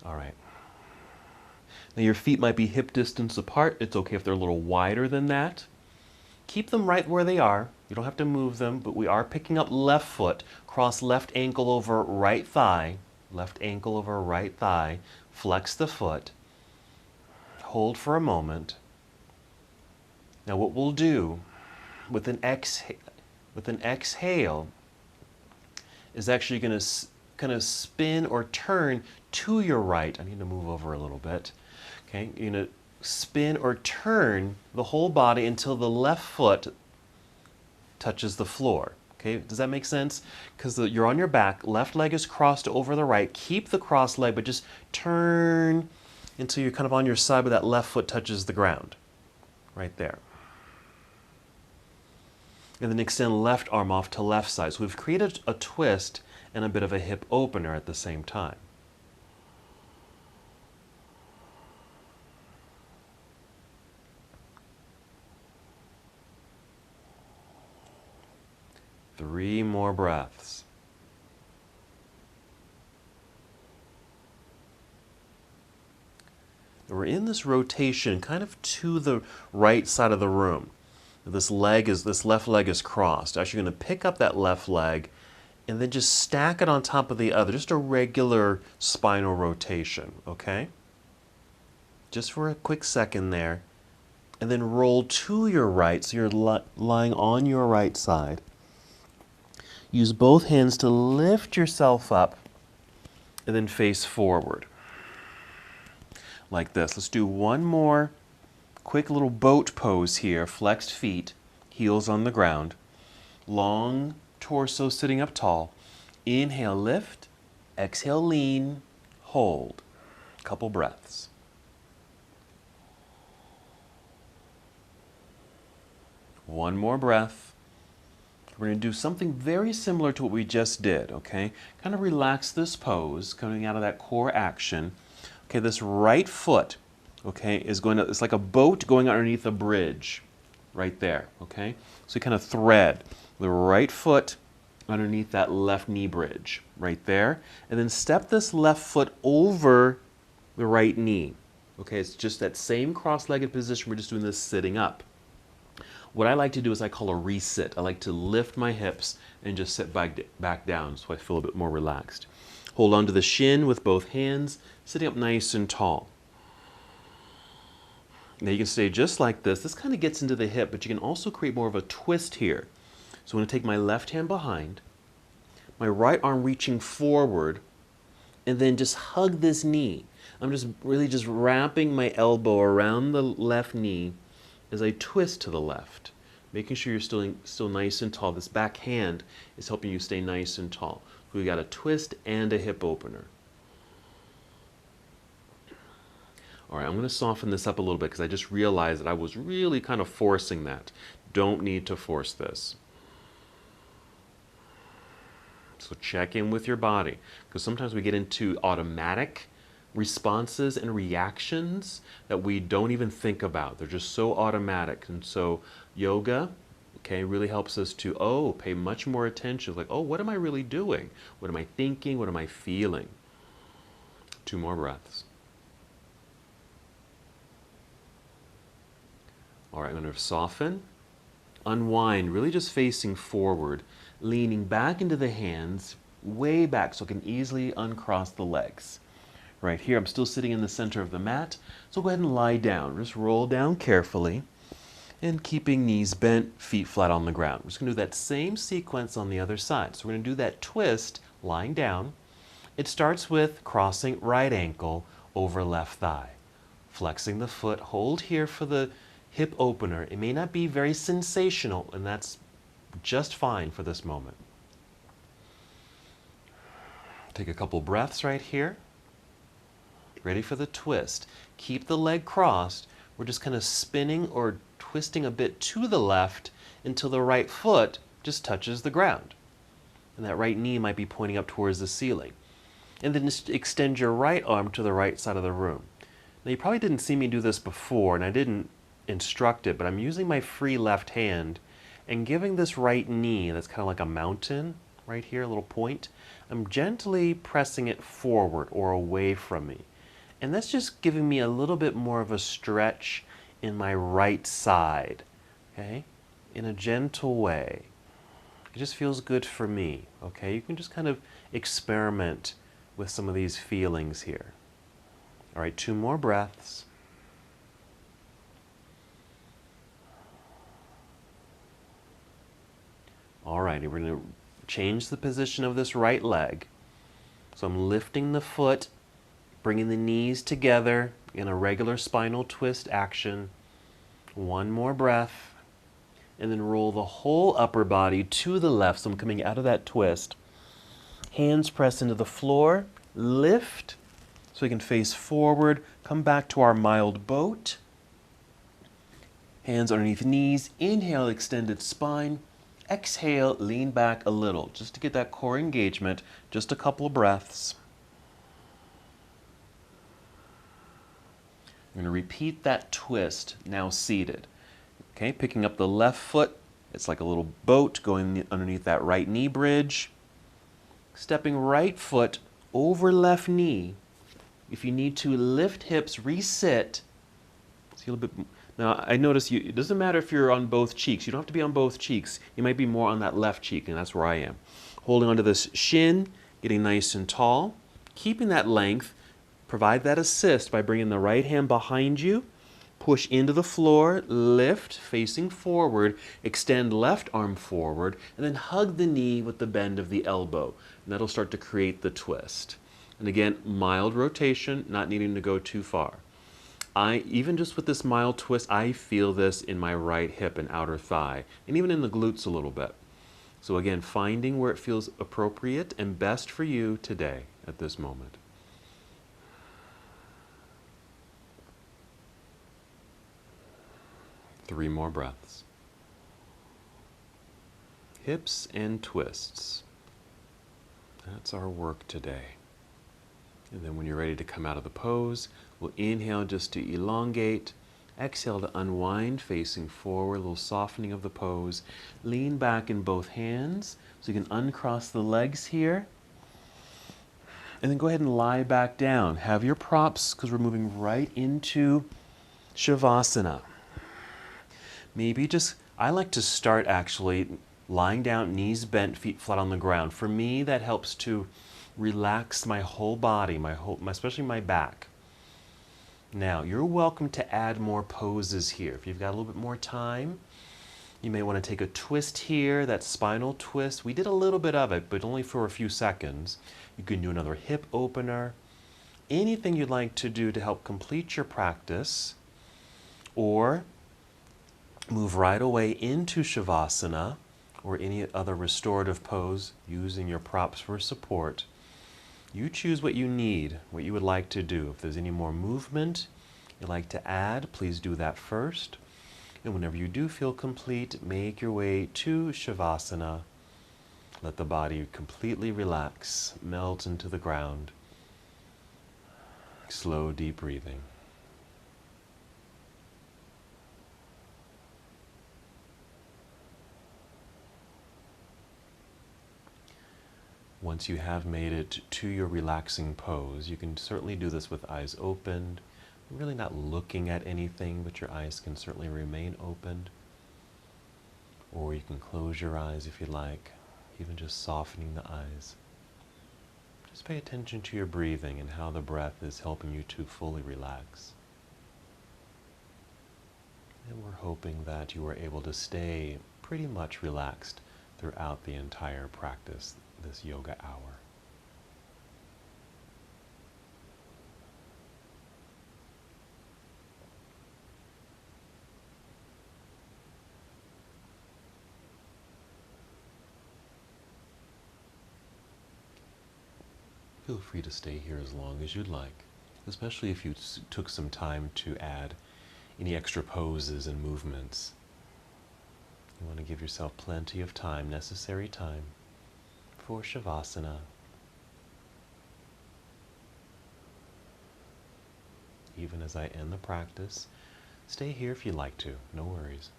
Speaker 2: All right. Now your feet might be hip distance apart. It's okay if they're a little wider than that. Keep them right where they are. You don't have to move them, but we are picking up left foot. Cross left ankle over right thigh. Left ankle over right thigh. Flex the foot. Hold for a moment. Now what we'll do with an exhale is actually going to kind of spin or turn to your right. I need to move over a little bit. Okay, you're going to spin or turn the whole body until the left foot touches the floor. Okay, does that make sense? Because you're on your back, left leg is crossed over the right. Keep the crossed leg, but just turn until you're kind of on your side, but that left foot touches the ground. Right there. And then extend left arm off to left side. So we've created a twist and a bit of a hip opener at the same time. Three more breaths. We're in this rotation kind of to the right side of the room. This left leg is crossed. Actually going to pick up that left leg and then just stack it on top of the other. Just a regular spinal rotation, okay? Just for a quick second there. And then roll to your right, so you're lying on your right side. Use both hands to lift yourself up and then face forward. Like this. Let's do one more quick little boat pose here. Flexed feet, heels on the ground. Long torso sitting up tall. Inhale, lift. Exhale, lean. Hold. Couple breaths. One more breath. We're going to do something very similar to what we just did, okay? Kind of relax this pose, coming out of that core action. Okay, this right foot, okay, is going to, it's like a boat going underneath a bridge, right there, okay? So you kind of thread the right foot underneath that left knee bridge, right there. And then step this left foot over the right knee. Okay, it's just that same cross-legged position. We're just doing this sitting up. What I like to do is I call a resit. I like to lift my hips and just sit back down so I feel a bit more relaxed. Hold on to the shin with both hands, sitting up nice and tall. Now you can stay just like this. This kind of gets into the hip, but you can also create more of a twist here. So I'm going to take my left hand behind, my right arm reaching forward, and then just hug this knee. I'm just really just wrapping my elbow around the left knee as I twist to the left, making sure you're still nice and tall. This back hand is helping you stay nice and tall. So we got a twist and a hip opener. All right, I'm going to soften this up a little bit because I just realized that I was really kind of forcing that. Don't need to force this. So check in with your body, because sometimes we get into automatic responses and reactions that we don't even think about. They're just so automatic. And so yoga, okay, really helps us to, pay much more attention. Like, what am I really doing? What am I thinking? What am I feeling? 2 more breaths. All right, I'm going to soften, unwind, really just facing forward, leaning back into the hands, way back so I can easily uncross the legs. Right here, I'm still sitting in the center of the mat, so go ahead and lie down. Just roll down carefully and keeping knees bent, feet flat on the ground. We're just going to do that same sequence on the other side. So we're going to do that twist lying down. It starts with crossing right ankle over left thigh, flexing the foot, hold here for the hip opener. It may not be very sensational, and that's just fine for this moment. Take a couple breaths right here. Ready for the twist. Keep the leg crossed. We're just kind of spinning or twisting a bit to the left until the right foot just touches the ground. And that right knee might be pointing up towards the ceiling. And then just extend your right arm to the right side of the room. Now you probably didn't see me do this before, and I didn't instruct it, but I'm using my free left hand and giving this right knee, that's kind of like a mountain right here, a little point, I'm gently pressing it forward or away from me. And that's just giving me a little bit more of a stretch in my right side, okay? In a gentle way. It just feels good for me, okay? You can just kind of experiment with some of these feelings here. All right, 2 more breaths. All right, we're going to change the position of this right leg. So I'm lifting the foot, bringing the knees together in a regular spinal twist action. 1 more breath. And then roll the whole upper body to the left. So I'm coming out of that twist. Hands press into the floor. Lift so we can face forward. Come back to our mild boat. Hands underneath knees. Inhale, extended spine. Exhale, lean back a little, just to get that core engagement. Just a couple of breaths. I'm going to repeat that twist, now seated. Okay, picking up the left foot. It's like a little boat going underneath that right knee bridge. Stepping right foot over left knee. If you need to, lift hips, resit. See a little bit. Now, I notice it doesn't matter if you're on both cheeks. You don't have to be on both cheeks. You might be more on that left cheek, and that's where I am. Holding onto this shin, getting nice and tall. Keeping that length, provide that assist by bringing the right hand behind you. Push into the floor, lift, facing forward, extend left arm forward, and then hug the knee with the bend of the elbow. And that'll start to create the twist. And again, mild rotation, not needing to go too far. Even just with this mild twist, I feel this in my right hip and outer thigh, and even in the glutes a little bit. So again, finding where it feels appropriate and best for you today at this moment. Three more breaths. Hips and twists. That's our work today. And then when you're ready to come out of the pose, we'll inhale just to elongate. Exhale to unwind, facing forward, a little softening of the pose. Lean back in both hands so you can uncross the legs here. And then go ahead and lie back down. Have your props because we're moving right into Shavasana. Maybe I like to start actually lying down, knees bent, feet flat on the ground. For me, that helps to relax my whole body, especially my back. Now, you're welcome to add more poses here. If you've got a little bit more time,
Speaker 1: You may want to take a twist here, that spinal twist. We did a little bit of it, but only for a few seconds. You can do another hip opener. Anything you'd like to do to help complete your practice, or move right away into Shavasana or any other restorative pose using your props for support. You choose what you need, what you would like to do. If there's any more movement you'd like to add, please do that first. And whenever you do feel complete, make your way to Shavasana. Let the body completely relax, melt into the ground. Slow, deep breathing. Once you have made it to your relaxing pose, you can certainly do this with eyes opened, really not looking at anything, but your eyes can certainly remain opened. Or you can close your eyes if you like, even just softening the eyes. Just pay attention to your breathing and how the breath is helping you to fully relax. And we're hoping that you are able to stay pretty much relaxed throughout the entire practice, this yoga hour. Feel free to stay here as long as you'd like, especially if you took some time to add any extra poses and movements. You want to give yourself plenty of time, necessary time, for Shavasana. Even as I end the practice, stay here if you'd like to, no worries.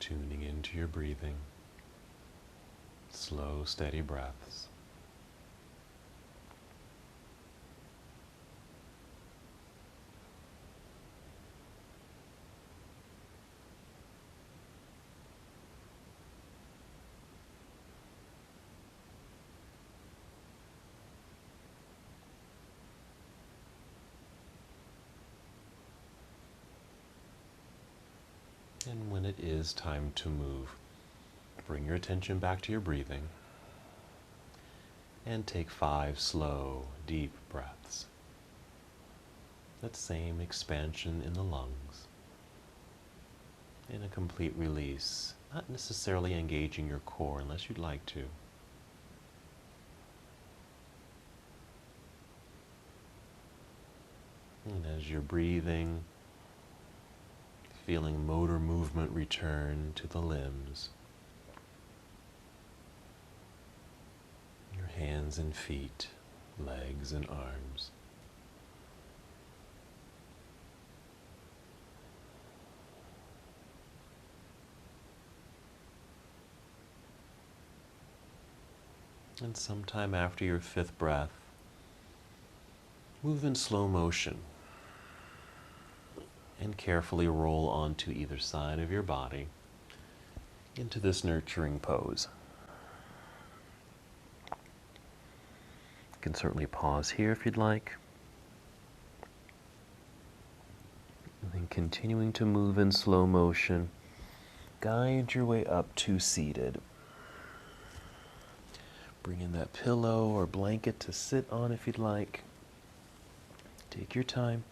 Speaker 1: Tuning into your breathing, slow, steady breaths. And when it is time to move, bring your attention back to your breathing and take 5 slow, deep breaths. That same expansion in the lungs and a complete release, not necessarily engaging your core unless you'd like to. And as you're breathing, feeling motor movement return to the limbs, your hands and feet, legs and arms. And sometime after your 5th breath, move in slow motion and carefully roll onto either side of your body into this nurturing pose. You can certainly pause here if you'd like. And then continuing to move in slow motion, guide your way up to seated. Bring in that pillow or blanket to sit on if you'd like. Take your time.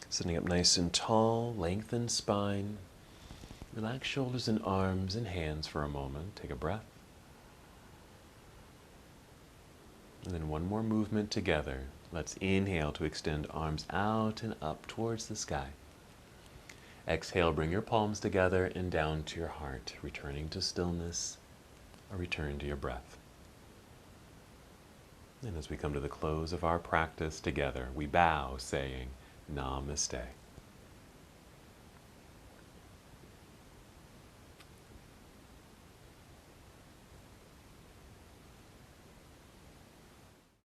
Speaker 1: Sitting up nice and tall, lengthen spine. Relax shoulders and arms and hands for a moment. Take a breath. And then one more movement together. Let's inhale to extend arms out and up towards the sky. Exhale, bring your palms together and down to your heart, returning to stillness, or return to your breath. And as we come to the close of our practice together, we bow saying Namaste.